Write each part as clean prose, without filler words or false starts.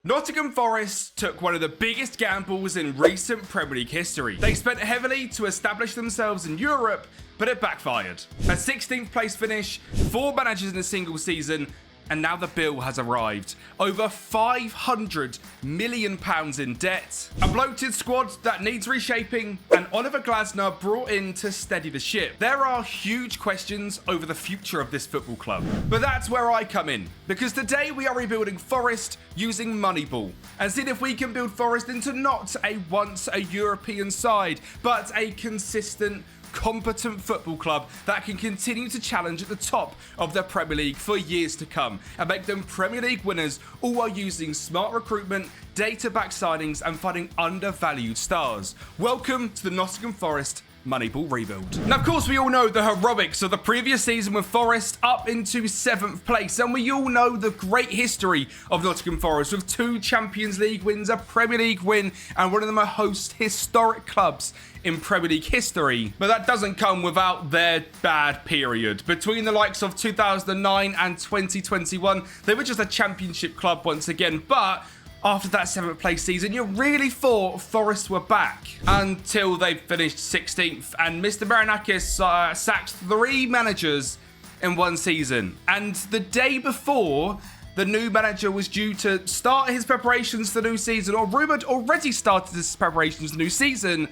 Nottingham Forest took one of the biggest gambles in recent Premier League history. They spent heavily to establish themselves in Europe, but it backfired. A 16th place finish, 4 managers in a single season, and now the bill has arrived. Over £500 million in debt. A bloated squad that needs reshaping, and Oliver Glasner brought in to steady the ship. There are huge questions over the future of this football club. But that's where I come in, because today we are rebuilding Forest using Moneyball, and seeing if we can build Forest into not a once a European side, but a consistent, competent football club that can continue to challenge at the top of the Premier League for years to come and make them Premier League winners, all while using smart recruitment, data-backed signings and finding undervalued stars. Welcome to the Nottingham Forest Moneyball rebuild. Now, of course, we all know the heroics of the previous season with Forest up into 7th place, and we all know the great history of Nottingham Forest with 2 Champions League wins, a Premier League win, and one of the most historic clubs in Premier League history. But that doesn't come without their bad period. Between the likes of 2009 and 2021, they were just a championship club once again, but after that 7th place season, you really thought Forest were back until they finished 16th and Mr. Marinakis sacked 3 managers in one season. And the day before the new manager was due to start his preparations for the new season, or rumoured already started his preparations for the new season,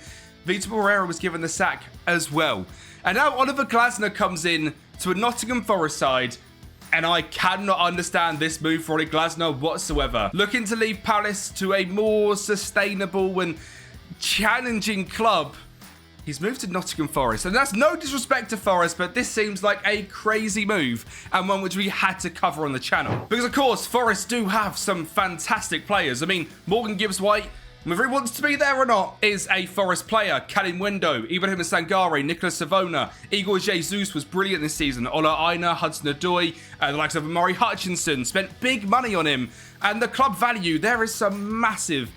Vitor Pereira was given the sack as well. And now Oliver Glasner comes in to a Nottingham Forest side, and I cannot understand this move for Oli Glasner whatsoever. Looking to leave Palace to a more sustainable and challenging club, he's moved to Nottingham Forest. And that's no disrespect to Forest, but this seems like a crazy move and one which we had to cover on the channel. Because, of course, Forest do have some fantastic players. I mean, Morgan Gibbs-White, whether he wants to be there or not, is a Forest player. Kalim Wendo, Ibrahim Sangare, Nicolas Savona, Igor Jesus was brilliant this season. Ola Aina, Hudson-Odoi, the likes of Murray Hutchinson, spent big money on him. And the club value, there is some massive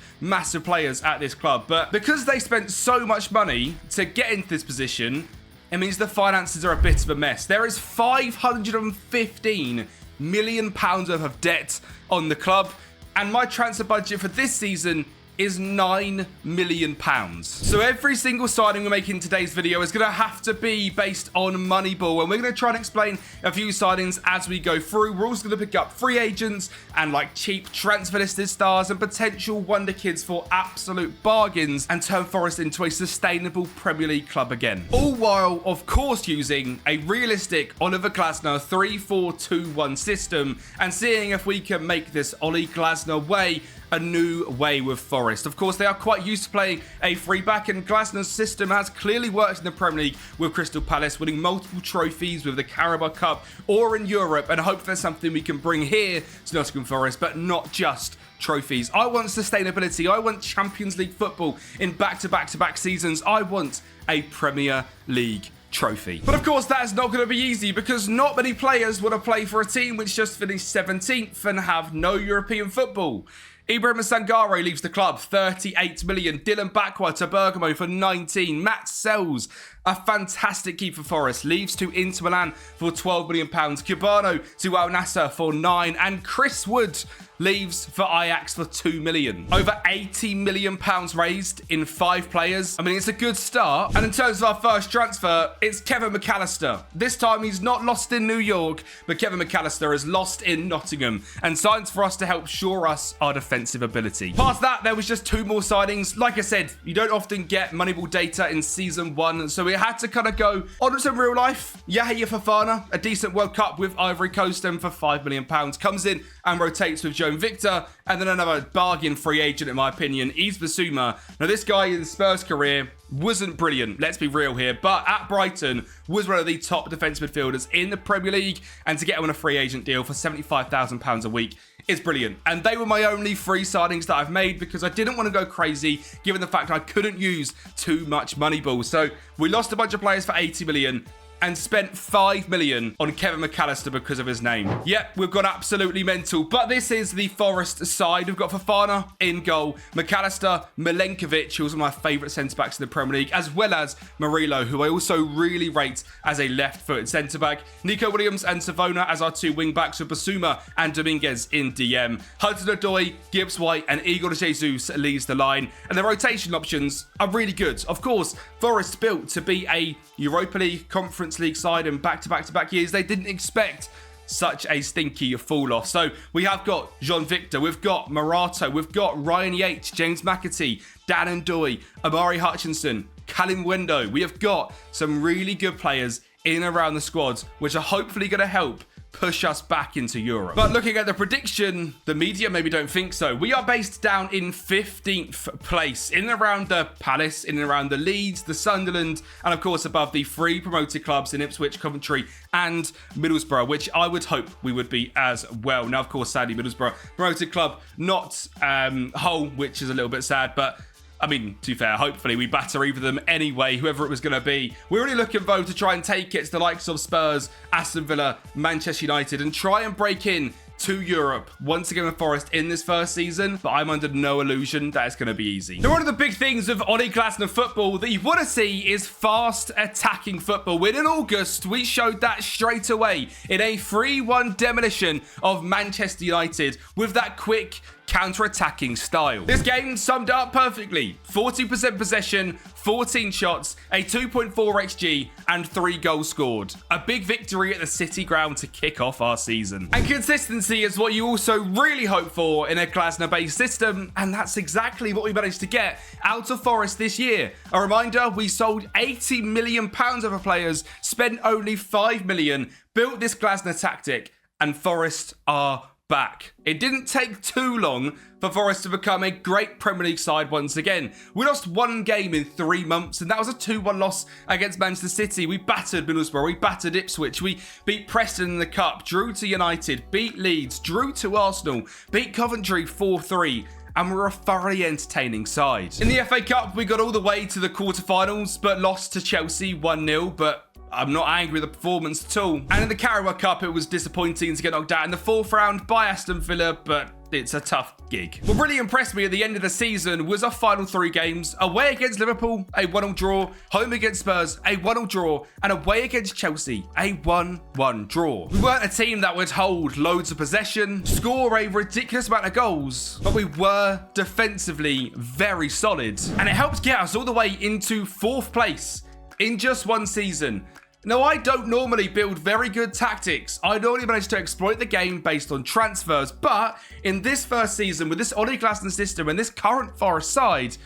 players at this club. But because they spent so much money to get into this position, it means the finances are a bit of a mess. There is £515 million worth of debt on the club. And my transfer budget for this season is £9 million. So every single signing we make in today's video is going to have to be based on Moneyball, and we're going to try and explain a few signings as we go through. We're also going to pick up free agents and like cheap transfer listed stars and potential wonder kids for absolute bargains and turn Forest into a sustainable Premier League club again. All while, of course, using a realistic Oliver Glasner 3-4-2-1 system and seeing if we can make this Oli Glasner way a new way with Forest. Of course, they are quite used to playing a free back, and Glasner's system has clearly worked in the Premier League with Crystal Palace, winning multiple trophies with the Carabao Cup or in Europe, and I hope there's something we can bring here to Nottingham Forest, but not just trophies. I want sustainability. I want Champions League football in back-to-back-to-back seasons. I want a Premier League trophy. But of course, that is not going to be easy, because not many players want to play for a team which just finished 17th and have no European football. Ibrahim Sangare leaves the club, 38 million. Dylan Bakwa to Bergamo for 19. Matt Sells, a fantastic keeper for Forest, leaves to Inter Milan for £12 million. Cubano to Al Nassr for 9. And Chris Wood leaves for Ajax for £2 million. Over £80 million raised in 5 players. I mean, it's a good start. And in terms of our first transfer, it's Kevin McAllister. This time he's not lost in New York, but Kevin McAllister is lost in Nottingham and signs for us to help shore us our defensive ability. Past that, there was just 2 more signings. Like I said, you don't often get Moneyball data in season 1, so we had to kind of go on with some real life. Yahya Fofana, a decent World Cup with Ivory Coast, and for £5 million, comes in and rotates with Joan Victor, and then another bargain free agent, in my opinion, Yves Bissouma. Now, this guy in Spurs' career wasn't brilliant, let's be real here, but at Brighton was one of the top defensive midfielders in the Premier League, and to get him on a free agent deal for £75,000 a week is brilliant. And they were my only 3 signings that I've made, because I didn't want to go crazy given the fact I couldn't use too much Moneyball. So we lost a bunch of players for 80 million. and spent 5 million on Kevin McAllister because of his name. Yep, we've gone absolutely mental. But this is the Forest side. We've got Fofana in goal, McAllister, Milenkovic, who was one of my favourite centre-backs in the Premier League, as well as Murillo, who I also really rate as a left-footed centre-back. Nico Williams and Savona as our 2 wing-backs, with Basuma and Dominguez in DM. Hudson-Odoi, Gibbs-White and Igor Jesus leads the line. And the rotation options are really good. Of course, Forest built to be a Europa League, Conference League side, and back-to-back-to-back years, they didn't expect such a stinky fall off. So we have got Jean Victor, we've got Morato, we've got Ryan Yates, James McAtee, Dan Ndoye, Amari Hutchinson, Callum Wendo. We have got some really good players in and around the squad, which are hopefully going to help push us back into Europe. But looking at the prediction, the media maybe don't think so. We are based down in 15th place, in and around the Palace, in and around the Leeds, the Sunderland, and of course above the 3 promoted clubs in Ipswich, Coventry and Middlesbrough, which I would hope we would be as well. Now, of course, sadly, Middlesbrough promoted club, not Hull, which is a little bit sad, but I mean, to be fair, hopefully we batter either of them anyway, whoever it was going to be. We're really looking, though, to try and take it to the likes of Spurs, Aston Villa, Manchester United, and try and break in to Europe once again with Forest in this first season, but I'm under no illusion that it's going to be easy. Now, one of the big things of Ole Glasner football that you want to see is fast attacking football. When in August, we showed that straight away in a 3-1 demolition of Manchester United with that quick counter-attacking style. This game summed up perfectly. 40% possession, 14 shots, a 2.4 XG, and 3 goals scored. A big victory at the City ground to kick off our season. And consistency is what you also really hope for in a Glasner-based system, and that's exactly what we managed to get out of Forest this year. A reminder, we sold £80 million of players, spent only £5 million, built this Glasner tactic, and Forest are back. It didn't take too long for Forest to become a great Premier League side once again. We lost 1 game in 3 months, and that was a 2-1 loss against Manchester City. We battered Middlesbrough, we battered Ipswich, we beat Preston in the Cup, drew to United, beat Leeds, drew to Arsenal, beat Coventry 4-3. And we're a thoroughly entertaining side. In the FA Cup, we got all the way to the quarterfinals, but lost to Chelsea 1-0, but I'm not angry with the performance at all. And in the Carabao Cup, it was disappointing to get knocked out in the 4th round by Aston Villa, but it's a tough gig. What really impressed me at the end of the season was our final 3 games. Away against Liverpool, a 1-1 draw. Home against Spurs, a 1-1 draw. And away against Chelsea, a 1-1 draw. We weren't a team that would hold loads of possession, score a ridiculous amount of goals, but we were defensively very solid. And it helped get us all the way into 4th place in just 1 season. Now, I don't normally build very good tactics. I normally manage to exploit the game based on transfers, but in this first season, with this Ole Glasner system and this current Forest side,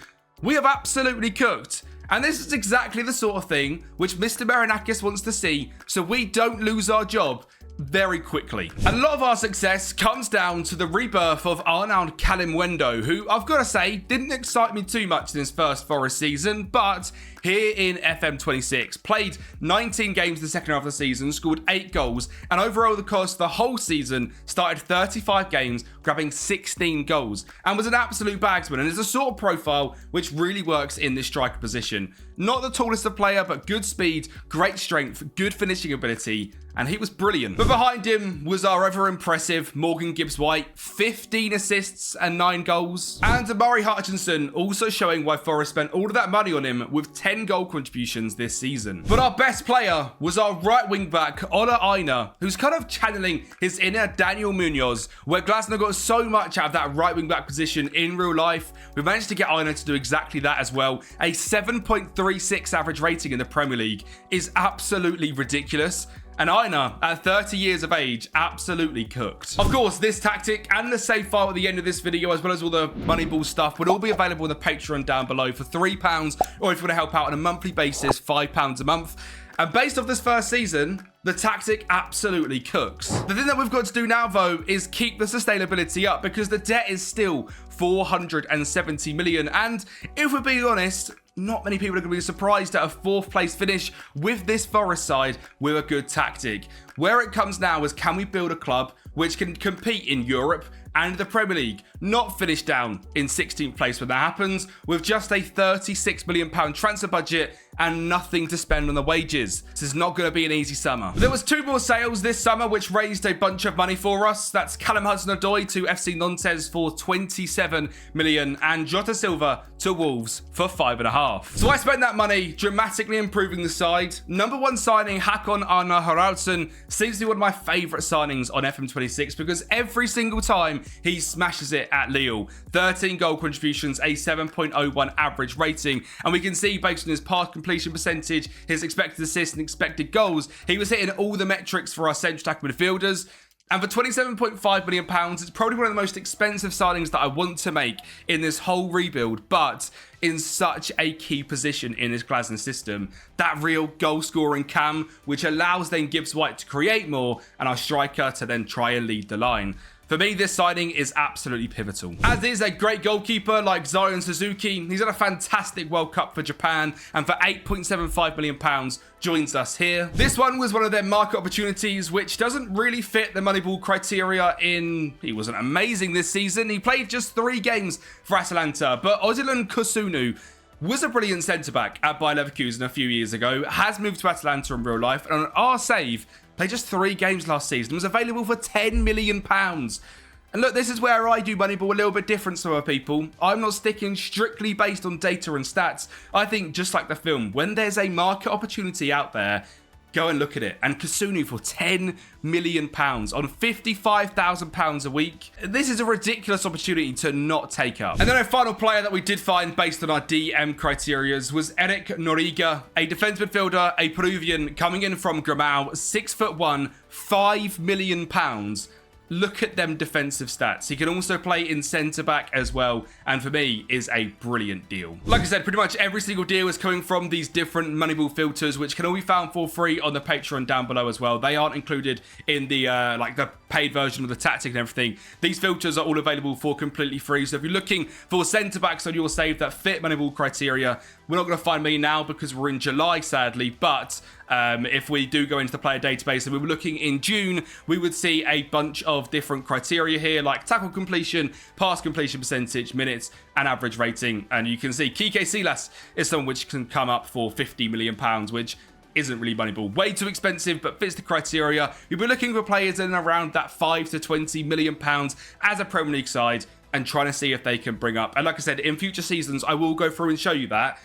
we have absolutely cooked. And this is exactly the sort of thing which Mr. Marinakis wants to see, so we don't lose our job very quickly. And a lot of our success comes down to the rebirth of our now Callum Wendo, who I've got to say didn't excite me too much in his first Forest season, but here in FM26 played 19 games in the second half of the season, scored 8 goals, and overall the course of the whole season started 35 games, grabbing 16 goals, and was an absolute bagsman, and is a sort of profile which really works in this striker position. Not the tallest of player, but good speed, great strength, good finishing ability, and he was brilliant. But behind him was our ever impressive Morgan Gibbs-White, 15 assists and 9 goals. And Amari Hutchinson also showing why Forest spent all of that money on him with 10 goal contributions this season. But our best player was our right wing back, Ola Aina, who's kind of channeling his inner Daniel Munoz, where Glasner got so much out of that right wing back position in real life. We managed to get Aina to do exactly that as well. A 7.36 average rating in the Premier League is absolutely ridiculous. And Aina, at 30 years of age, absolutely cooked. Of course, this tactic and the save file at the end of this video, as well as all the Moneyball stuff, would all be available on the Patreon down below for £3, or if you want to help out on a monthly basis, £5 a month. And based off this first season, the tactic absolutely cooks. The thing that we've got to do now, though, is keep the sustainability up, because the debt is still 470 million. And if we're being honest, not many people are going to be surprised at a 4th place finish with this Forest side with a good tactic. Where it comes now is, can we build a club which can compete in Europe and the Premier League not finish down in 16th place when that happens, with just a £36 million transfer budget and nothing to spend on the wages. This is not going to be an easy summer. There was 2 more sales this summer which raised a bunch of money for us. That's Callum Hudson-Odoi to FC Nantes for 27 million and Jota Silva to Wolves for 5.5. So I spent that money dramatically improving the side. Number 1 signing, Hakon Arnar Haraldsen, seems to be one of my favourite signings on FM26 because every single time he smashes it at Lille. 13 goal contributions, a 7.01 average rating, and we can see based on his pass completion percentage, his expected assists and expected goals, he was hitting all the metrics for our central attacking midfielders. And for £27.5 million, it's probably one of the most expensive signings that I want to make in this whole rebuild, but in such a key position in this Glasner system. That real goal-scoring cam, which allows then Gibbs White to create more and our striker to then try and lead the line. For me, this signing is absolutely pivotal. As is a great goalkeeper like Zion Suzuki. He's had a fantastic World Cup for Japan and for £8.75 million joins us here. This one was one of their market opportunities which doesn't really fit the Moneyball criteria in he wasn't amazing this season. He played just 3 games for Atalanta, but Ozilon Kusunu was a brilliant centre-back at Bayer Leverkusen a few years ago, has moved to Atalanta in real life, and on our save, played just 3 games last season, was available for £10 million. And look, this is where I do Moneyball a little bit different to other people. I'm not sticking strictly based on data and stats. I think just like the film, when there's a market opportunity out there, go and look at it. And Kusunu for £10 million on £55,000 a week. This is a ridiculous opportunity to not take up. And then a final player that we did find based on our DM criteria was Eric Noriga, a defence midfielder, a Peruvian coming in from Gramao, 6'1", £5 million. Look at them defensive stats. He can also play in centre-back as well, and for me, is a brilliant deal. Like I said, pretty much every single deal is coming from these different Moneyball filters, which can all be found for free on the Patreon down below as well. They aren't included in the like the paid version of the tactic and everything. These filters are all available for completely free. So if you're looking for centre-backs on your save that fit Moneyball criteria, we're not going to find me now because we're in July, sadly, but if we do go into the player database and we were looking in June, we would see a bunch of different criteria here, like tackle completion, pass completion percentage, minutes, and average rating. And you can see Kike Silas is someone which can come up for £50 million, which isn't really Moneyball. Way too expensive, but fits the criteria. You'll be looking for players in around that £5 to £20 million as a Premier League side and trying to see if they can bring up. And like I said, in future seasons, I will go through and show you that.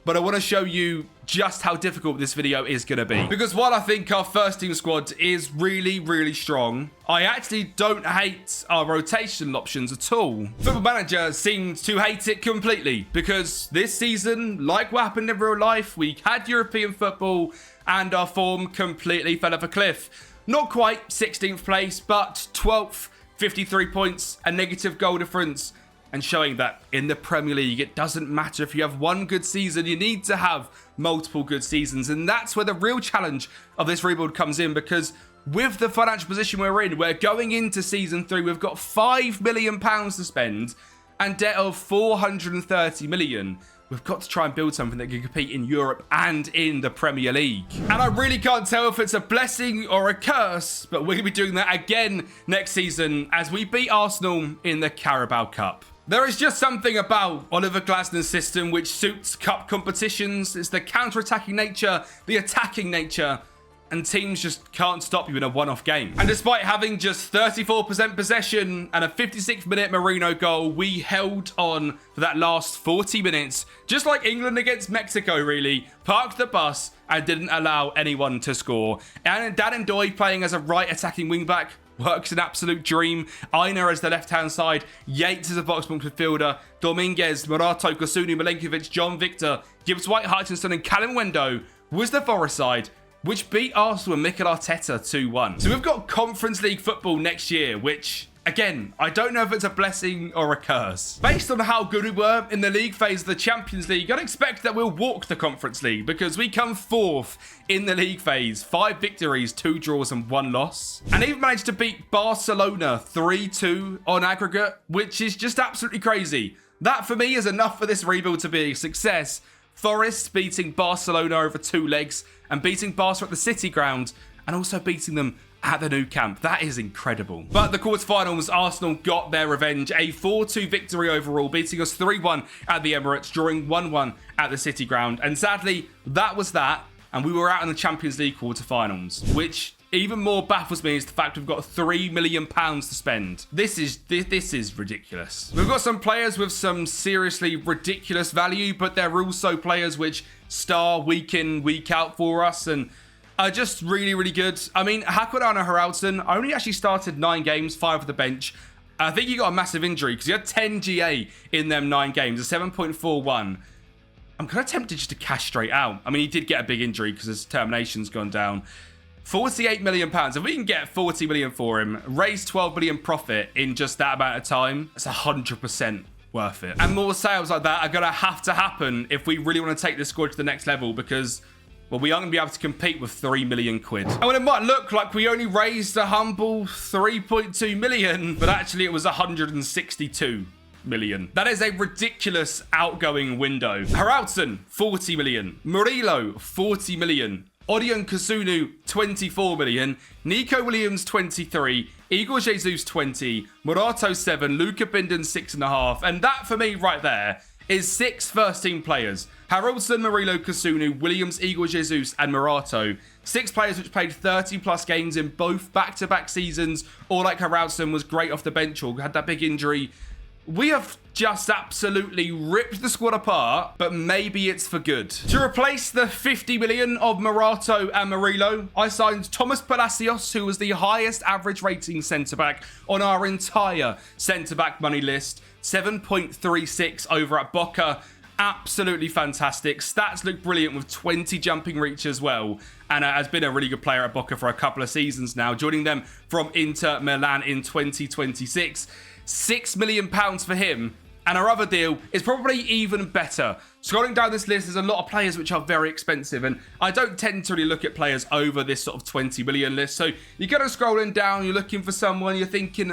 But I want to show you just how difficult this video is going to be. Because while I think our first team squad is really, really strong, I actually don't hate our rotation options at all. Football Manager seems to hate it completely. Because this season, like what happened in real life, we had European football and our form completely fell off a cliff. Not quite 16th place, but 12th, 53 points, a negative goal difference. And showing that in the Premier League, it doesn't matter if you have one good season, you need to have multiple good seasons. And that's where the real challenge of this rebuild comes in, because with the financial position we're in, we're going into season 3, we've got £5 million to spend and debt of £430 million. We've got to try and build something that can compete in Europe and in the Premier League. And I really can't tell if it's a blessing or a curse, but we're going to be doing that again next season as we beat Arsenal in the Carabao Cup. There is just something about Oliver Glasner's system which suits cup competitions. It's the counter-attacking nature, the attacking nature, and teams just can't stop you in a one-off game. And despite having just 34% possession and a 56-minute Marino goal, we held on for that last 40 minutes, just like England against Mexico, really, parked the bus and didn't allow anyone to score. And Dan Ndoye playing as a right attacking wing-back works an absolute dream. Aina as the left-hand side, Yates as a box-box midfielder, Dominguez, Morato, Kusunu, Milenkovic, John Victor, Gibbs White, Hutchinson and Callum Wendo was the Forest side, which beat Arsenal and Mikel Arteta 2-1. So we've got Conference League football next year, which, again, I don't know if it's a blessing or a curse. Based on how good we were in the league phase of the Champions League, I'd expect that we'll walk the Conference League because we come 4th in the league phase. 5 victories, 2 draws and 1 loss. And even managed to beat Barcelona 3-2 on aggregate, which is just absolutely crazy. That for me is enough for this rebuild to be a success. Forest beating Barcelona over 2 legs and beating Barca at the City ground and also beating them at the new camp. That is incredible. But the quarterfinals, Arsenal got their revenge. A 4-2 victory overall, beating us 3-1 at the Emirates, drawing 1-1 at the City ground. And sadly, that was that. And we were out in the Champions League quarterfinals, which even more baffles me is the fact we've got £3 million to spend. This is ridiculous. We've got some players with some seriously ridiculous value, but they're also players which star week in, week out for us and are just really, really good. I mean, Hakoudana Haraldson only actually started 9 games, 5 at the bench. I think he got a massive injury because he had 10 GA in them 9 games, a 7.41. I'm kind of tempted just to cash straight out. I mean, he did get a big injury because his termination's gone down. £48 million. If we can get 40 million for him, raise 12 million profit in just that amount of time, it's 100% worth it. And more sales like that are going to have to happen if we really want to take this squad to the next level because, well, we aren't going to be able to compete with 3 million quid. And when it might look like we only raised a humble 3.2 million, but actually it was 162 million. That is a ridiculous outgoing window. Haraldson, 40 million. Murillo, 40 million. Odion Kusunu, 24 million. Nico Williams, 23. Igor Jesus, 20. Morato, 7. Luca Binden, 6.5. And that, for me, right there, is 6 first-team players. Haraldson, Murillo, Kusunu, Williams, Igor Jesus, and Morato. 6 players which played 30-plus games in both back-to-back seasons, or like Haraldson was great off the bench or had that big injury. We have just absolutely ripped the squad apart, but maybe it's for good. To replace the 50 million of Morato and Murillo, I signed Thomas Palacios, who was the highest average rating centre-back on our entire centre-back money list. 7.36 over at Boca. Absolutely fantastic. Stats look brilliant with 20 jumping reach as well. And has been a really good player at Boca for a couple of seasons now, joining them from Inter Milan in 2026. £6 million for him. And our other deal is probably even better. Scrolling down this list, there's a lot of players which are very expensive. And I don't tend to really look at players over this sort of 20 million list. So you're kind of scrolling down, you're looking for someone, you're thinking,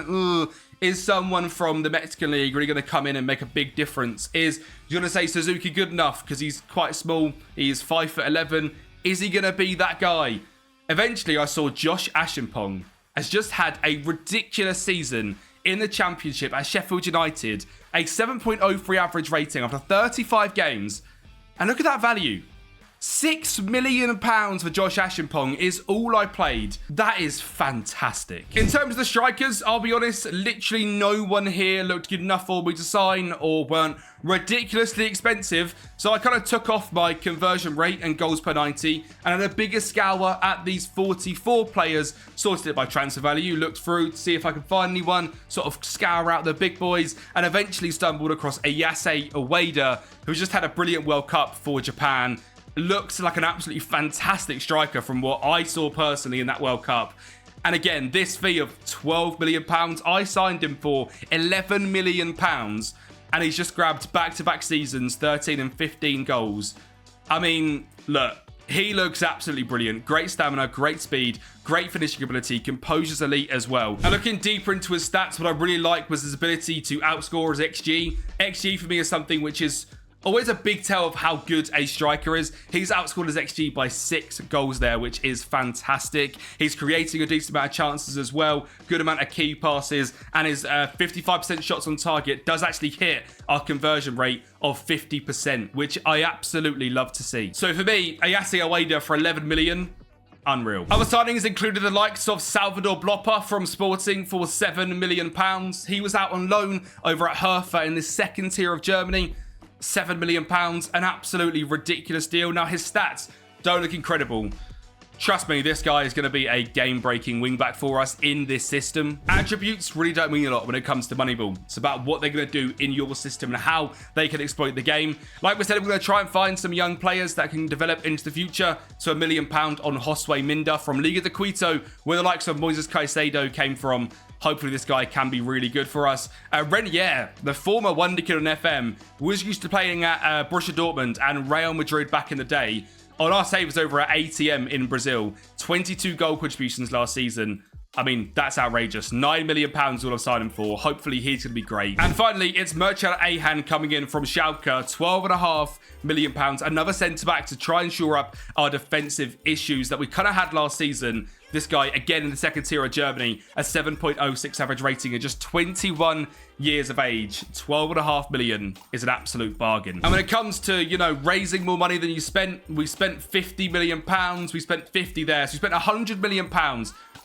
is someone from the Mexican League really going to come in and make a big difference? Is you're going to say Suzuki good enough because he's quite small, he's 5'11"? Is he going to be that guy? Eventually, I saw Josh Ashimpong has just had a ridiculous season in the Championship at Sheffield United, a 7.03 average rating after 35 games. And look at that value. £6 million for Josh Ashimpong is all I played. That is fantastic. In terms of the strikers, I'll be honest, literally no one here looked good enough for me to sign or weren't ridiculously expensive. So I kind of took off my conversion rate and goals per 90 and had a bigger scour at these 44 players, sorted it by transfer value, looked through to see if I could find anyone, sort of scour out the big boys, and eventually stumbled across Ayase Ueda, who's just had a brilliant World Cup for Japan. Looks like an absolutely fantastic striker from what I saw personally in that World Cup. And again, this fee of £12 million, I signed him for £11 million. And he's just grabbed back-to-back seasons, 13 and 15 goals. I mean, look, he looks absolutely brilliant. Great stamina, great speed, great finishing ability, composure's elite as well. And looking deeper into his stats, what I really liked was his ability to outscore his XG. XG for me is something which is always a big tell of how good a striker is. He's outscored his XG by 6 goals there, which is fantastic. He's creating a decent amount of chances as well. Good amount of key passes. And his 55% shots on target does actually hit our conversion rate of 50%, which I absolutely love to see. So for me, Ayase Ueda for 11 million. Unreal. Other signings included the likes of Salvador Blopper from Sporting for £7 million. He was out on loan over at Hertha in the second tier of Germany. £7 million, an absolutely ridiculous deal. Now, his stats don't look incredible. Trust me, this guy is going to be a game-breaking wingback for us in this system. Attributes really don't mean a lot when it comes to Moneyball. It's about what they're going to do in your system and how they can exploit the game. Like we said, we're going to try and find some young players that can develop into the future. So £1 million on Josue Minda from Liga de Quito, where the likes of Moises Caicedo came from. Hopefully this guy can be really good for us. Renier, the former wonder kid on FM, was used to playing at Borussia Dortmund and Real Madrid back in the day. On our savers over at ATM in Brazil, 22 goal contributions last season. I mean, that's outrageous. £9 million all I've signed him for. Hopefully, he's going to be great. And finally, it's Merchant Ahan coming in from Schalke. £12.5 million. Another centre-back to try and shore up our defensive issues that we kind of had last season. This guy, again, in the second tier of Germany, a 7.06 average rating at just 21 years of age. 12.5 million is an absolute bargain. And when it comes to, you know, raising more money than you spent, we spent £50 million. We spent 50 there. So we spent £100 million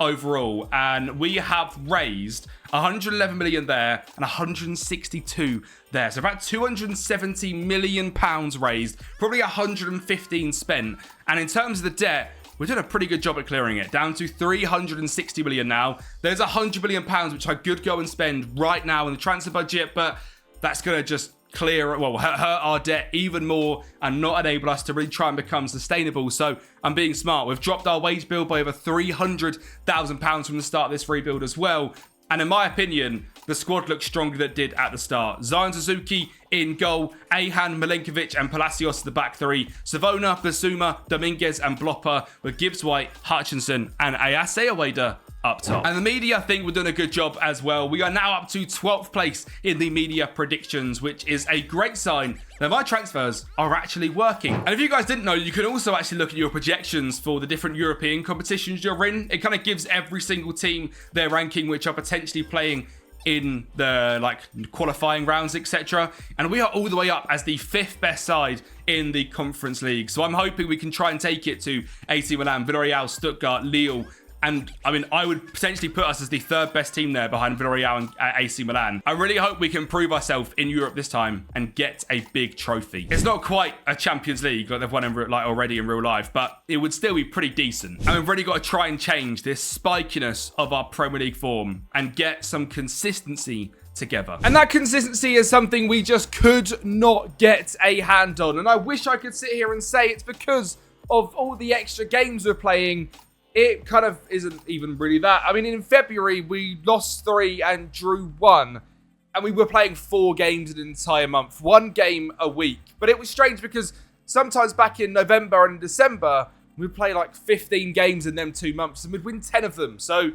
overall. And we have raised 111 million there and 162 there. So about 270 million pounds raised, probably 115 spent. And in terms of the debt, we're doing a pretty good job at clearing it. Down to 360 million now. There's 100 million pounds, which I could go and spend right now in the transfer budget, but that's going to just clear, well, hurt our debt even more and not enable us to really try and become sustainable. So I'm being smart. We've dropped our wage bill by over £300,000 from the start of this rebuild as well. And in my opinion, the squad looks stronger than it did at the start. Zion Suzuki in goal, Ahan, Milenkovic and Palacios the back three, Savona, Basuma, Dominguez and Blopper with Gibbs White, Hutchinson and Ayase Aweda up top. And the media think we're doing a good job as well. We are now up to 12th place in the media predictions, which is a great sign that my transfers are actually working. And if you guys didn't know, you can also actually look at your projections for the different European competitions you're in. It kind of gives every single team their ranking, which are potentially playing in the qualifying rounds, etc. And we are all the way up as the 5th best side in the Conference League. So I'm hoping we can try and take it to AC Milan, Villarreal, Stuttgart, Lille. And I mean, I would potentially put us as the 3rd best team there behind Villarreal and AC Milan. I really hope we can prove ourselves in Europe this time and get a big trophy. It's not quite a Champions League like they've won in, already in real life, but it would still be pretty decent. And we've really got to try and change this spikiness of our Premier League form and get some consistency together. And that consistency is something we just could not get a hand on. And I wish I could sit here and say it's because of all the extra games we're playing. It kind of isn't even really that. I mean, in February, we lost 3 and drew 1. And we were playing 4 games an entire month. 1 game a week. But it was strange because sometimes back in November and December, we'd play like 15 games in them 2 months. And we'd win 10 of them. So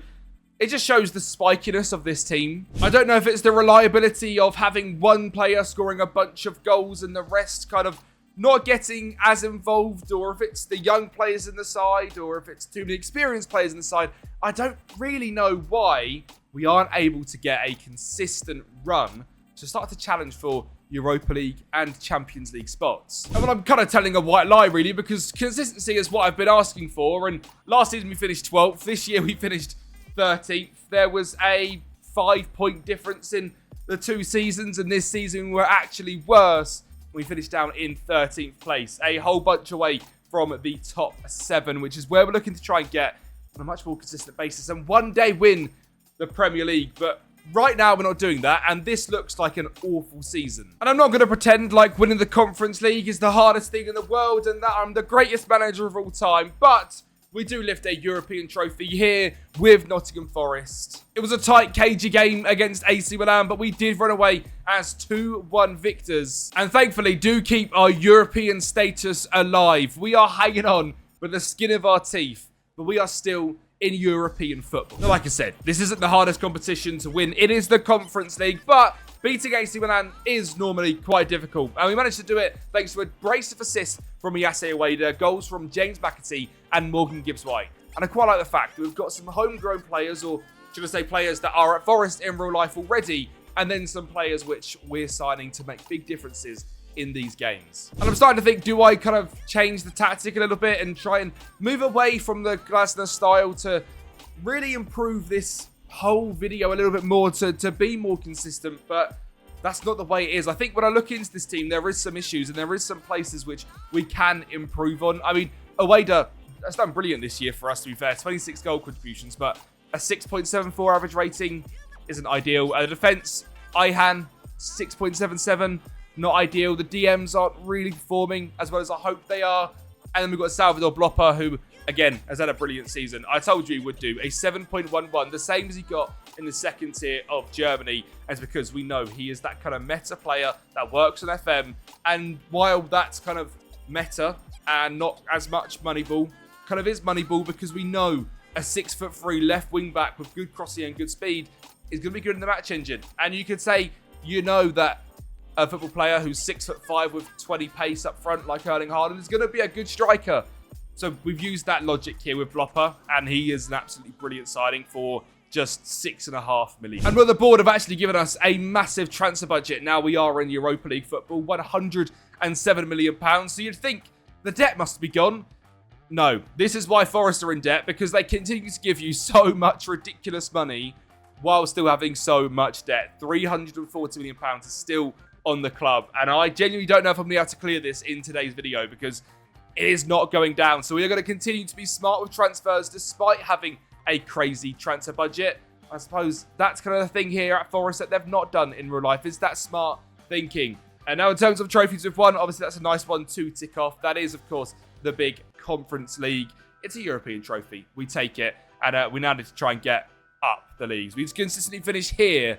it just shows the spikiness of this team. I don't know if it's the reliability of having one player scoring a bunch of goals and the rest kind of not getting as involved, or if it's the young players in the side, or if it's too many experienced players in the side. I don't really know why we aren't able to get a consistent run to start to challenge for Europa League and Champions League spots. And well, I'm kind of telling a white lie, really, because consistency is what I've been asking for. And last season we finished 12th. This year we finished 13th. There was a 5-point difference in the 2 seasons, and this season we're actually worse. We finished down in 13th place, a whole bunch away from the top 7, which is where we're looking to try and get on a much more consistent basis and one day win the Premier League. But right now, we're not doing that, and this looks like an awful season. And I'm not going to pretend like winning the Conference League is the hardest thing in the world and that I'm the greatest manager of all time, but we do lift a European trophy here with Nottingham Forest. It was a tight, cagey game against AC Milan, but we did run away as 2-1 victors. And thankfully, do keep our European status alive. We are hanging on with the skin of our teeth, but we are still in European football. Now, like I said, this isn't the hardest competition to win. It is the Conference League, but beating AC Milan is normally quite difficult. And we managed to do it thanks to a brace of assists from Ayase Aweda, goals from James McAtee and Morgan Gibbs-White. And I quite like the fact that we've got some homegrown players, or should I say players that are at Forest in real life already, and then some players which we're signing to make big differences in these games. And I'm starting to think, do I kind of change the tactic a little bit and try and move away from the Glasner style to really improve this whole video a little bit more to be more consistent? But that's not the way it is. I think when I look into this team, there is some issues and there is some places which we can improve on. I mean, Aweda has done brilliant this year for us, to be fair. 26 goal contributions, but a 6.74 average rating isn't ideal. The defense, Ihan, 6.77, not ideal. The DMs aren't really performing as well as I hope they are. And then we've got Salvador Blopper, who, again, has had a brilliant season. I told you he would do a 7.11, the same as he got in the second tier of Germany. And it's because we know he is that kind of meta player that works on FM. And while that's kind of meta and not as much Moneyball, kind of is Moneyball because we know a 6'3" left wing back with good crossing and good speed is going to be good in the match engine. And you could say, you know, that a football player who's 6'5" with 20 pace up front like Erling Haaland is going to be a good striker. So we've used that logic here with Blopper, and he is an absolutely brilliant signing for just 6.5 million. And the board have actually given us a massive transfer budget. Now we are in Europa League football, £107 million. So you'd think the debt must be gone. No, this is why Forest are in debt, because they continue to give you so much ridiculous money while still having so much debt. £340 million is still on the club. And I genuinely don't know if I'm going to be able to clear this in today's video, because it is not going down. So we are going to continue to be smart with transfers despite having a crazy transfer budget. I suppose that's kind of the thing here at Forest that they've not done in real life, is that smart thinking. And now in terms of trophies we've won, obviously that's a nice one to tick off. That is, of course, the big Conference League. It's a European trophy. We take it. And we now need to try and get up the leagues. We just consistently finish here.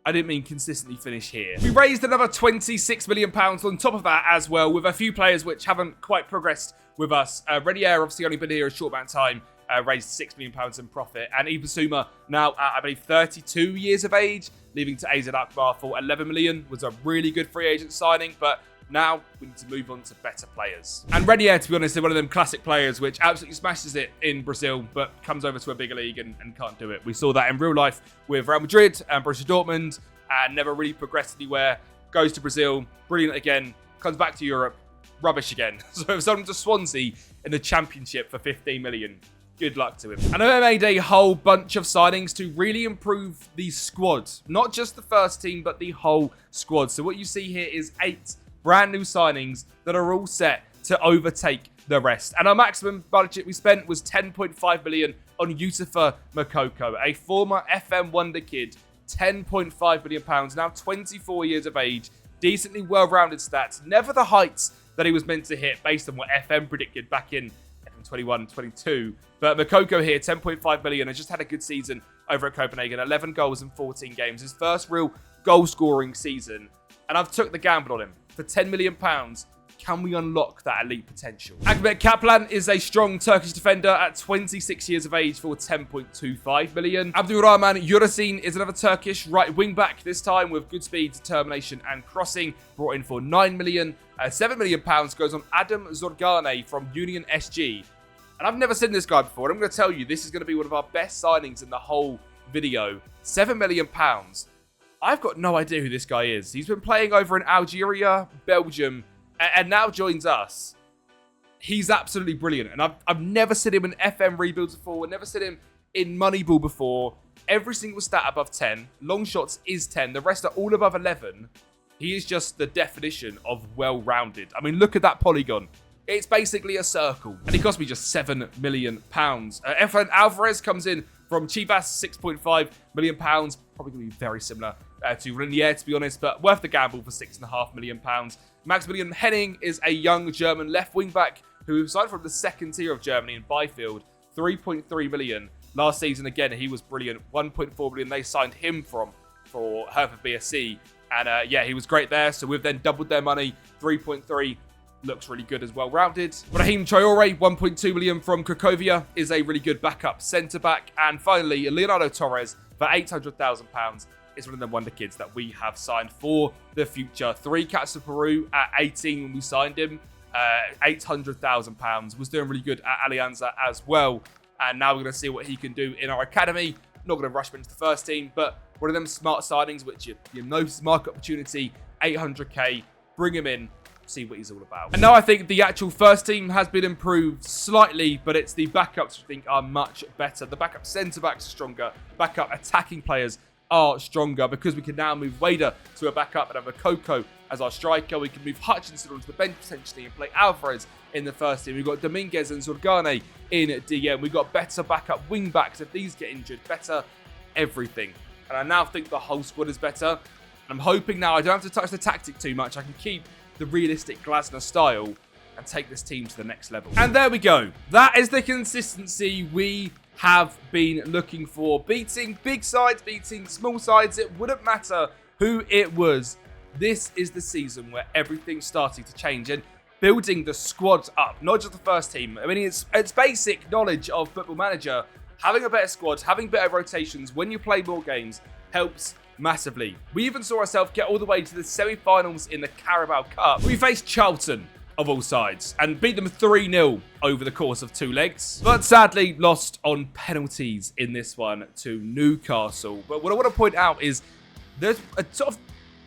I didn't mean consistently finish here. We raised another £26 million on top of that as well, with a few players which haven't quite progressed with us. Renier obviously only been here a short amount of time. Raised £6 million in profit. And Ibasuma, now at, I believe, 32 years of age, leaving to AZ Akbar for 11 million. Was a really good free agent signing, but now we need to move on to better players. And Renier, to be honest, is one of them classic players which absolutely smashes it in Brazil, but comes over to a bigger league and can't do it. We saw that in real life with Real Madrid and Borussia Dortmund, and never really progressed anywhere. Goes to Brazil, brilliant again, comes back to Europe, rubbish again. So if someone to Swansea in the Championship for 15 million, good luck to him. And I made a whole bunch of signings to really improve the squad. Not just the first team, but the whole squad. So what you see here is 8 brand new signings that are all set to overtake the rest. And our maximum budget we spent was 10.5 million on Yusufa Makoko, a former FM wonder kid. £10.5 million, now 24 years of age, decently well-rounded stats, never the heights that he was meant to hit based on what FM predicted back in 21-22. But Makoko here, 10.5 million, has just had a good season over at Copenhagen. 11 goals in 14 games. His first real goal-scoring season. And I've took the gamble on him. For £10 million, can we unlock that elite potential? Ahmet Kaplan is a strong Turkish defender at 26 years of age for 10.25 million. Abdurrahman Yurasin is another Turkish right wing back, this time with good speed, determination and crossing, brought in for 9 million. £7 million goes on Adam Zorgane from Union SG. And I've never seen this guy before, and I'm going to tell you, this is going to be one of our best signings in the whole video. £7 million. I've got no idea who this guy is. He's been playing over in Algeria, Belgium, and now joins us. He's absolutely brilliant. And I've never seen him in FM rebuilds before. Never seen him in Moneyball before. Every single stat above 10. Long shots is 10. The rest are all above 11. He is just the definition of well-rounded. I mean, look at that polygon. It's basically a circle. And he cost me just £7 million. Efrain Alvarez comes in from Chivas, £6.5 million. Probably going to be very similar to Renier, to be honest, but worth the gamble for £6.5 million. Maximilian Henning is a young German left wing-back who signed from the second tier of Germany in Byfield, £3.3 million. Last season, again, he was brilliant. £1.4 million they signed him for Hertha BSC. And yeah, he was great there. So we've then doubled their money, 3.3. Looks really good as well-rounded. Raheem Traore, 1.2 million from Cracovia, is a really good backup centre-back. And finally, Leonardo Torres for £800,000 is one of the wonder kids that we have signed for the future. 3 caps for Peru at 18 when we signed him. £800,000. Was doing really good at Alianza as well. And now we're going to see what he can do in our academy. Not going to rush him into the first team, but one of them smart signings, which you know, market opportunity, 800k, bring him in, see what he's all about. And now I think the actual first team has been improved slightly, but it's the backups I think are much better. The backup centre-backs are stronger. Backup attacking players are stronger because we can now move Wader to a backup and have a Coco as our striker. We can move Hutchinson onto the bench potentially and play Alvarez in the first team. We've got Dominguez and Zorgane in DM. We've got better backup wing backs if these get injured. Better everything. And I now think the whole squad is better. I'm hoping now I don't have to touch the tactic too much. I can keep the realistic Glasner style and take this team to the next level. And there we go. That is the consistency we have been looking for. Beating big sides, beating small sides. It wouldn't matter who it was. This is the season where everything's starting to change and building the squad up, not just the first team. I mean, it's basic knowledge of Football Manager. having a better squad, having better rotations when you play more games helps massively. We even saw ourselves get all the way to the semi-finals in the Carabao Cup. We faced Charlton, of all sides, and beat them 3-0 over the course of 2 legs. But sadly, lost on penalties in this one to Newcastle. But what I want to point out is there's a sort of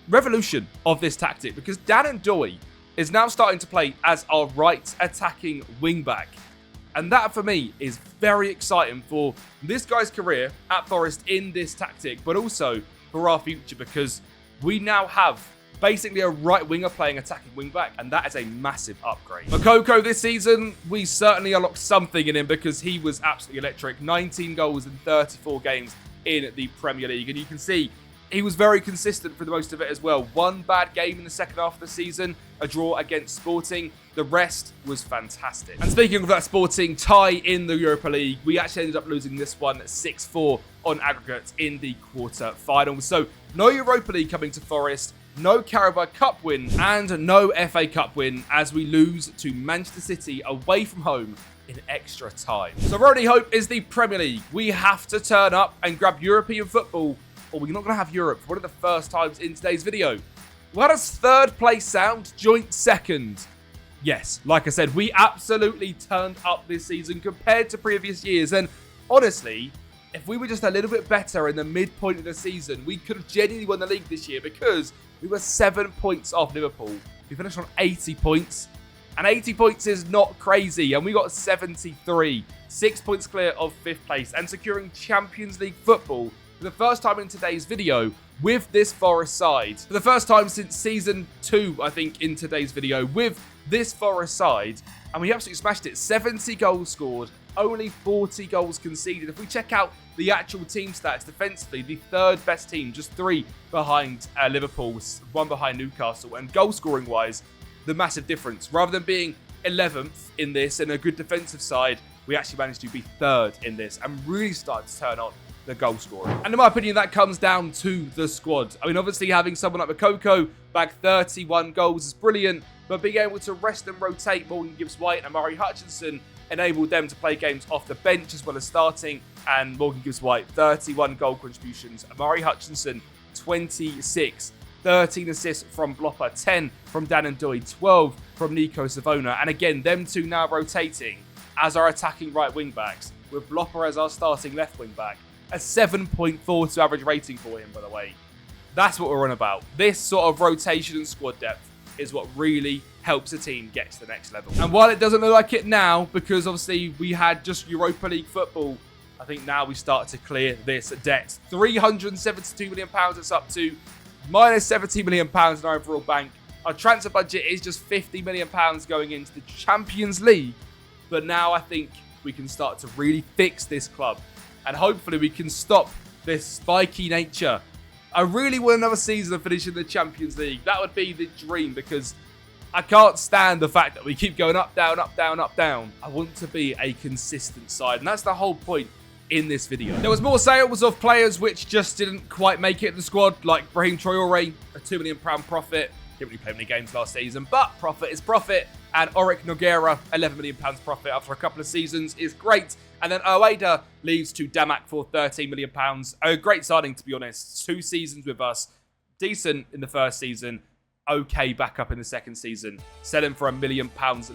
revolution of this tactic, because Dan Ndoye is now starting to play as our right attacking wing-back. And that, for me, is very exciting for this guy's career at Forest in this tactic, but also for our future, because we now have basically a right winger playing attacking wing back, and that is a massive upgrade. Moukoko this season, we certainly unlocked something in him, because he was absolutely electric. 19 goals in 34 games in the Premier League, and you can see he was very consistent for the most of it as well. 1 bad game in the second half of the season, a draw against Sporting. The rest was fantastic. And speaking of that Sporting tie in the Europa League, we actually ended up losing this one 6-4 on aggregate in the quarter-finals. So no Europa League coming to Forest, no Carabao Cup win, and no FA Cup win as we lose to Manchester City away from home in extra time. So our only hope is the Premier League. We have to turn up and grab European football, or we're not going to have Europe for one of the first times in today's video. Where does third place sound? Joint second. Yes, like I said, we absolutely turned up this season compared to previous years. And honestly, if we were just a little bit better in the midpoint of the season, we could have genuinely won the league this year, because we were 7 points off Liverpool. We finished on 80 points. And 80 points is not crazy. And we got 73. 6 points clear of 5th place and securing Champions League football for the first time in today's video with this Forest side. For the first time since season 2, I think, in today's video with this Forest side. And we absolutely smashed it. 70 goals scored, only 40 goals conceded. If we check out the actual team stats defensively, the 3rd best team, just 3 behind Liverpool, 1 behind Newcastle. And goal scoring wise, the massive difference. Rather than being 11th in this and a good defensive side, we actually managed to be 3rd in this and really started to turn on the goal scoring. And in my opinion, that comes down to the squad. I mean, obviously having someone like Moukoko back 31 goals is brilliant, but being able to rest and rotate Morgan Gibbs-White and Murray Hutchinson enabled them to play games off the bench as well as starting. And Morgan Gibbs-White, 31 goal contributions. Murray Hutchinson, 26. 13 assists from Blopper, 10 from Dan Ndoye, 12 from Nico Savona. And again, them two now rotating as our attacking right wing backs, with Blopper as our starting left wing back. A 7.42 average rating for him, by the way. That's what we're on about. This sort of rotation and squad depth is what really helps a team get to the next level. And while it doesn't look like it now, because obviously we had just Europa League football, I think now we start to clear this debt. £372 million it's up to, minus £70 million in our overall bank. Our transfer budget is just £50 million going into the Champions League. But now I think we can start to really fix this club. And hopefully we can stop this spiky nature. I really want another season of finishing the Champions League. That would be the dream, because I can't stand the fact that we keep going up, down, up, down, up, down. I want to be a consistent side, and that's the whole point in this video. There was more sales of players which just didn't quite make it in the squad, like Brahim Traore, a £2 million profit. Didn't really play many games last season, but profit is profit. And Auric Nogueira, £11 million profit after a couple of seasons is great. And then Oeda leaves to Damak for £13 million. A great signing, to be honest. 2 seasons with us. Decent in the first season. Okay back up in the second season. Sell him for £1 million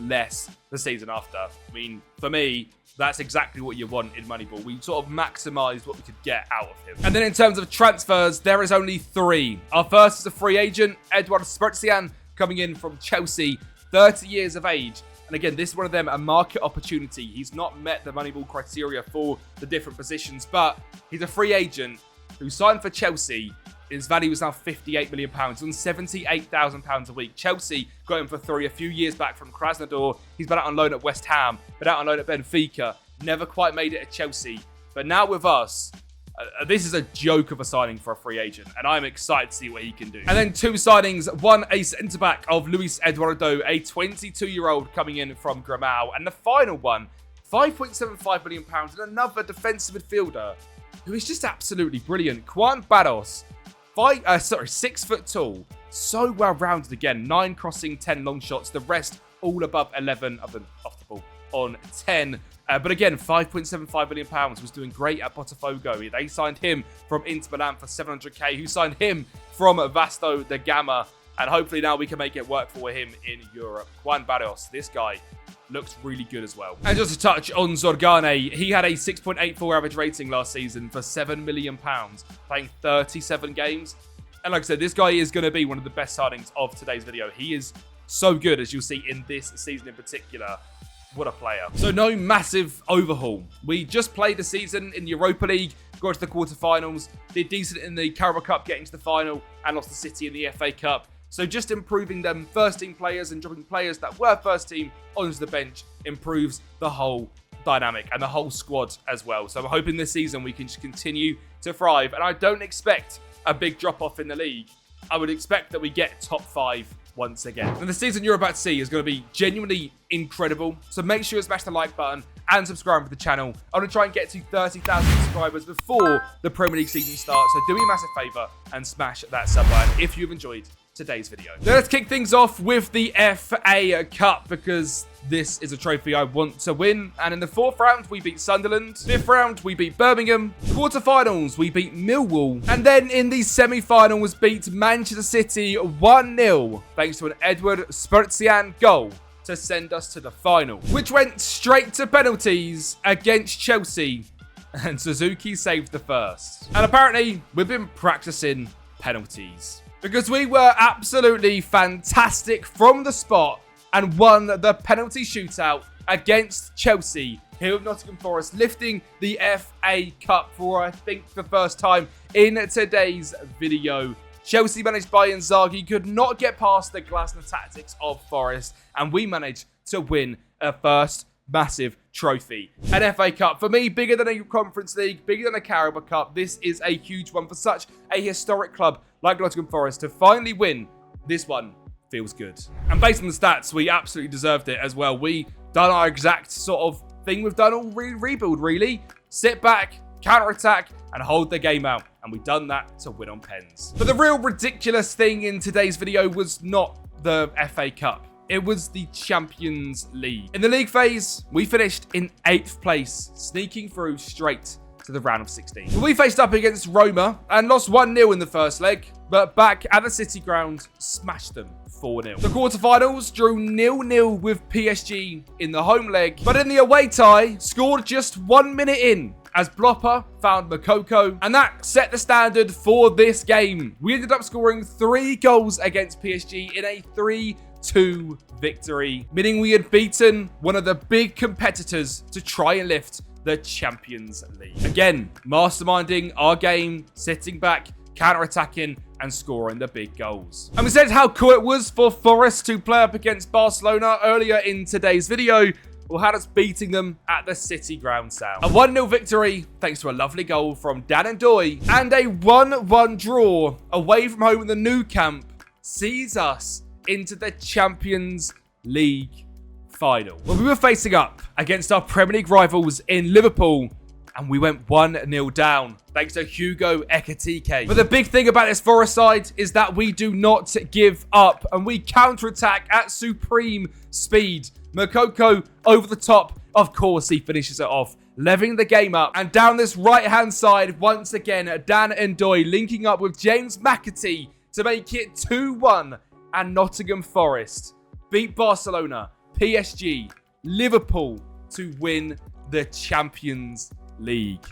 less the season after. I mean, for me, that's exactly what you want in Moneyball. We sort of maximised what we could get out of him. And then in terms of transfers, there is only 3. Our first is a free agent, Edouard Spertian, coming in from Chelsea, 30 years of age. And again, this is one of them, a market opportunity. He's not met the Moneyball criteria for the different positions, but he's a free agent who signed for Chelsea. His value is now £58 million, on £78,000 a week. Chelsea got him for 3 a few years back from Krasnodar. He's been out on loan at West Ham, been out on loan at Benfica. Never quite made it at Chelsea. But now with us, this is a joke of a signing for a free agent, and I'm excited to see what he can do. And then 2 signings, one a centre-back of Luis Eduardo, a 22-year-old coming in from Gramao, and the final one, £5.75 million, and another defensive midfielder who is just absolutely brilliant. Juan Barros, 6 foot tall, so well rounded again, 9 crossing, 10 long shots, the rest all above 11 of them off the ball on 10 But again, £5.75 million was doing great at Botafogo. They signed him from Inter Milan for 700k, who signed him from Vasto da Gama. And hopefully now we can make it work for him in Europe. Juan Barrios, this guy looks really good as well. And just to touch on Zorgane, he had a 6.84 average rating last season for £7 million, playing 37 games. And like I said, this guy is going to be one of the best signings of today's video. He is so good, as you'll see in this season in particular. What a player. So no massive overhaul. We just played the season in the Europa League, got to the quarterfinals, did decent in the Carabao Cup, getting to the final, and lost to City in the FA Cup. So just improving them first team players and dropping players that were first team onto the bench improves the whole dynamic and the whole squad as well. So I'm hoping this season we can just continue to thrive. And I don't expect a big drop off in the league. I would expect that we get top 5 once again. And the season you're about to see is going to be genuinely incredible. So make sure you smash the like button and subscribe to the channel. I want to try and get to 30,000 subscribers before the Premier League season starts. So do me a massive favour and smash that sub button if you've enjoyed today's video. Now let's kick things off with the FA Cup, because this is a trophy I want to win. And in the 4th round, we beat Sunderland. 5th round, we beat Birmingham. Quarterfinals, we beat Millwall. And then in the semi-finals, beat Manchester City 1-0, thanks to an Edward Sperzian goal to send us to the final, which went straight to penalties against Chelsea. And Suzuki saved the first. And apparently, we've been practicing penalties, because we were absolutely fantastic from the spot and won the penalty shootout against Chelsea here with Nottingham Forest, lifting the FA Cup for, I think, the first time in today's video. Chelsea, managed by Inzaghi, could not get past the Glasner tactics of Forest, and we managed to win a first massive trophy. An FA Cup, for me, bigger than a Conference League, bigger than a Carabao Cup. This is a huge one for such a historic club like Nottingham Forest. To finally win this one feels good. And based on the stats, we absolutely deserved it as well. We done our exact sort of thing we've done all rebuild, really. Sit back, counter-attack, and hold the game out. And we've done that to win on pens. But the real ridiculous thing in today's video was not the FA Cup. It was the Champions League. In the league phase, we finished in 8th place, sneaking through straight to the round of 16. We faced up against Roma and lost 1-0 in the first leg, but back at the City ground, smashed them 4-0. The quarterfinals drew 0-0 with PSG in the home leg, but in the away tie, scored just 1 minute in as Blopper found Makoko, and that set the standard for this game. We ended up scoring 3 goals against PSG in a 3-2 victory, meaning we had beaten one of the big competitors to try and lift the Champions League. Again, masterminding our game, sitting back, counter-attacking, and scoring the big goals. And we said how cool it was for Forest to play up against Barcelona earlier in today's video. Well, had us beating them at the City ground sound. A 1-0 victory, thanks to a lovely goal from Dan Ndoye, and a 1-1 draw away from home in the Nou Camp sees us into the Champions League final. Well, we were facing up against our Premier League rivals in Liverpool, and we went 1-0 down, thanks to Hugo Ekitike. But the big thing about this Forest side is that we do not give up, and we counter-attack at supreme speed. Makoko over the top. Of course, he finishes it off, leveling the game up. And down this right-hand side, once again, Dan Ndoye linking up with James McAtee to make it 2-1. And Nottingham Forest beat Barcelona, PSG, Liverpool to win the Champions League.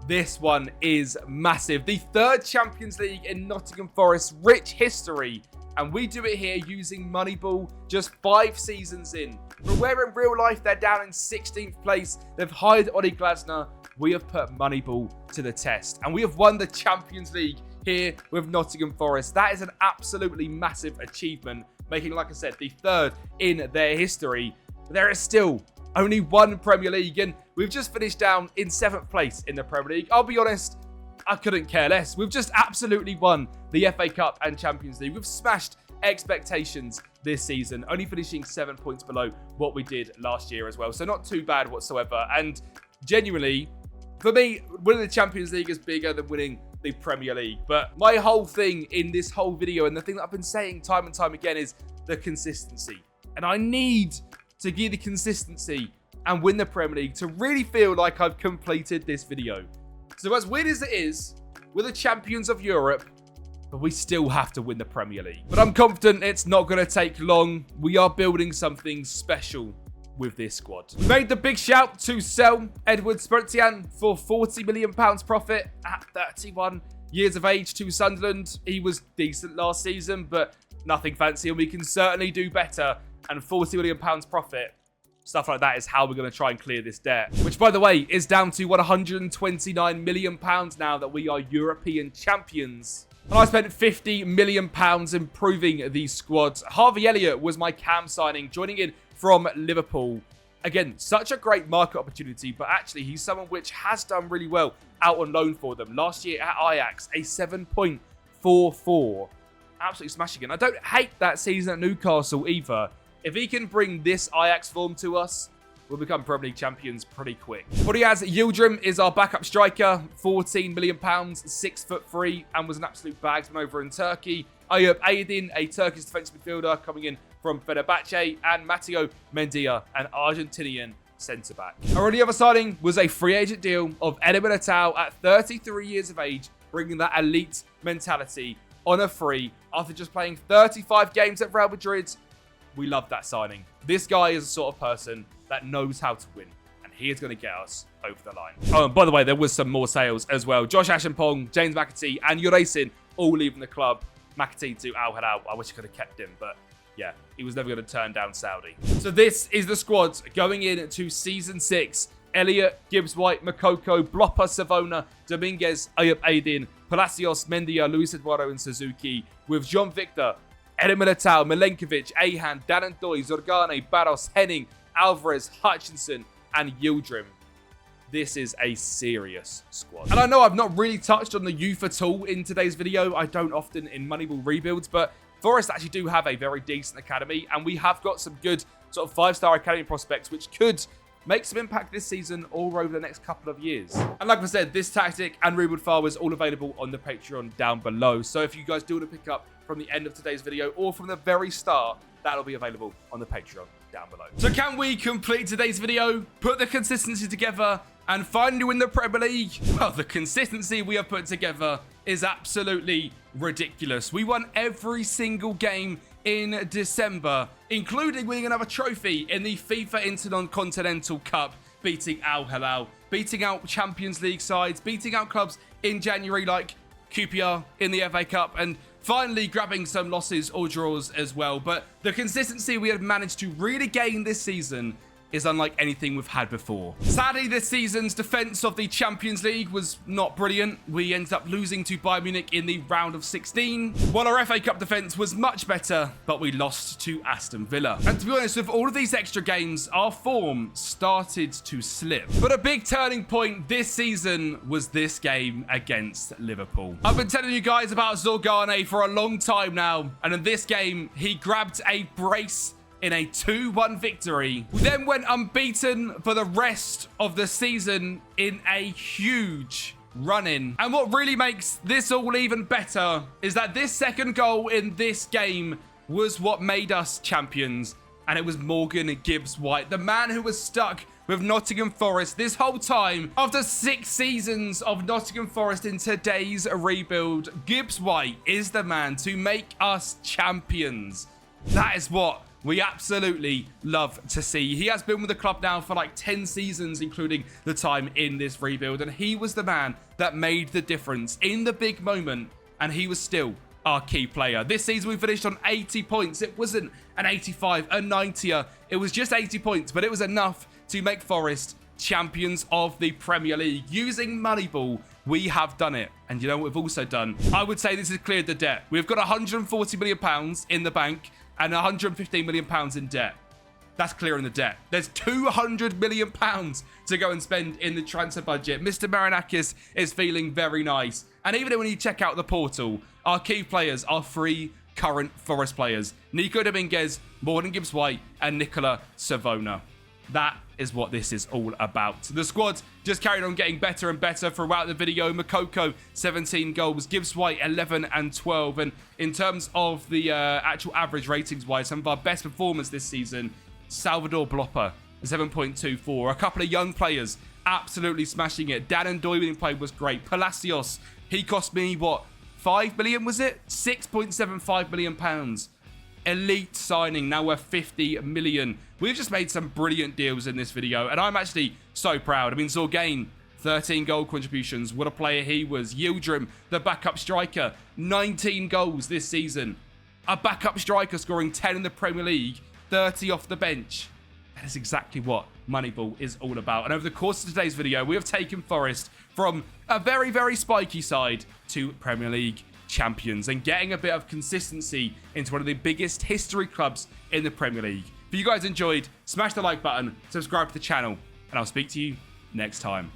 This one is massive. The 3rd Champions League in Nottingham Forest's rich history. And we do it here using Moneyball just 5 seasons in. But where in real life they're down in 16th place, they've hired Ollie Glasner, we have put Moneyball to the test. And we have won the Champions League here with Nottingham Forest. That is an absolutely massive achievement, making, like I said, the 3rd in their history. But there is still only one Premier League, and we've just finished down in 7th place in the Premier League. I'll be honest, I couldn't care less. We've just absolutely won the FA Cup and Champions League. We've smashed expectations this season, only finishing 7 points below what we did last year as well. So not too bad whatsoever. And genuinely, for me, winning the Champions League is bigger than winning the Premier League. But my whole thing in this whole video, and the thing that I've been saying time and time again, is the consistency. And I need to get the consistency and win the Premier League to really feel like I've completed this video. So as weird as it is, we're the champions of Europe, but we still have to win the Premier League. But I'm confident it's not going to take long. We are building something special with this squad. We made the big shout to sell Edward Spretian for £40 million profit at 31 years of age to Sunderland. He was decent last season, but nothing fancy, and we can certainly do better. And £40 million profit, stuff like that is how we're going to try and clear this debt. Which, by the way, is down to £129 million now that we are European champions. And I spent £50 million improving these squads. Harvey Elliott was my cam signing, joining in from Liverpool. Again, such a great market opportunity, but actually he's someone which has done really well out on loan for them. Last year at Ajax, a 7.44. Absolutely smashing it. I don't hate that season at Newcastle either. If he can bring this Ajax form to us, we'll become Premier League champions pretty quick. Budiaz Yildirim is our backup striker. £14 million, 6'3", and was an absolute bagsman over in Turkey. Ayub Aydin, a Turkish defensive midfielder coming in from Fenerbahce, and Matteo Mendia, an Argentinian centre-back. Our only other signing was a free agent deal of Eder Militao at 33 years of age, bringing that elite mentality on a free after just playing 35 games at Real Madrid. We love that signing. This guy is the sort of person that knows how to win, and he is going to get us over the line. Oh, and by the way, there was some more sales as well. Josh Ashenpong, James McAtee, and Yuresin all leaving the club. McAtee to Al Hilal. I wish I could have kept him, but yeah, he was never going to turn down Saudi. So this is the squad going into Season 6. Elliott, Gibbs-White, Makoko, Blopper, Savona, Dominguez, Ayub Aydin, Palacios, Mendia, Luis Eduardo, and Suzuki, with John Victor, Eder Militao, Milenkovic, Ahan, Danan-Doi, Zorgane, Barros, Henning, Alvarez, Hutchinson, and Yildirim. This is a serious squad. And I know I've not really touched on the youth at all in today's video. I don't often in Moneyball rebuilds, but Forest actually do have a very decent academy, and we have got some good sort of 5-star academy prospects, which could make some impact this season or over the next couple of years. And like I said, this tactic and rebuild file is all available on the Patreon down below. So if you guys do want to pick up from the end of today's video or from the very start, that'll be available on the Patreon down below. So can we complete today's video, put the consistency together, and finally win the Premier League? Well, the consistency we have put together is absolutely ridiculous. We won every single game in December, including winning another trophy in the FIFA Intercontinental Cup, beating Al Hilal, beating out Champions League sides, beating out clubs in January like QPR in the FA Cup, and finally grabbing some losses or draws as well. But the consistency we have managed to really gain this season is unlike anything we've had before. Sadly, this season's defense of the Champions League was not brilliant. We ended up losing to Bayern Munich in the round of 16, while our FA Cup defense was much better, but we lost to Aston Villa. And to be honest, with all of these extra games, our form started to slip. But a big turning point this season was this game against Liverpool. I've been telling you guys about Zorgane for a long time now, and in this game, he grabbed a brace in a 2-1 victory. We then went unbeaten for the rest of the season in a huge run-in. And what really makes this all even better is that this second goal in this game was what made us champions. And it was Morgan Gibbs-White, the man who was stuck with Nottingham Forest this whole time. After 6 seasons of Nottingham Forest in today's rebuild, Gibbs-White is the man to make us champions. That is what we absolutely love to see. He has been with the club now for like 10 seasons, including the time in this rebuild. And he was the man that made the difference in the big moment. And he was still our key player. This season we finished on 80 points. It wasn't an 85, a 90er. It was just 80 points, but it was enough to make Forest champions of the Premier League. Using Moneyball, we have done it. And you know what we've also done? I would say this has cleared the debt. We've got £140 million in the bank and £115 million in debt. That's clearing the debt. There's £200 million to go and spend in the transfer budget. Mr. Marinakis is feeling very nice. And even when you check out the portal, our key players are 3 current Forest players. Nico Dominguez, Morgan Gibbs-White, and Nicola Savona. That is what this is all about. The squad just carried on getting better and better throughout the video. Makoko, 17 goals. Gibbs-White, 11 and 12. And in terms of the actual average ratings-wise, some of our best performers this season, Salvador Blopper, 7.24. A couple of young players absolutely smashing it. Dan and Doyle being played was great. Palacios, he cost me, what, 5 million was it? 6.75 million pounds. Elite signing, now worth 50 million. We've just made some brilliant deals in this video, and I'm actually so proud. I mean, Zorgain, 13 goal contributions. What a player he was. Yildirim, the backup striker, 19 goals this season. A backup striker scoring 10 in the Premier League, 30 off the bench. That is exactly what Moneyball is all about. And over the course of today's video, we have taken Forest from a very, very spiky side to Premier League champions and getting a bit of consistency into one of the biggest history clubs in the Premier League. If you guys enjoyed, smash the like button, subscribe to the channel, and I'll speak to you next time.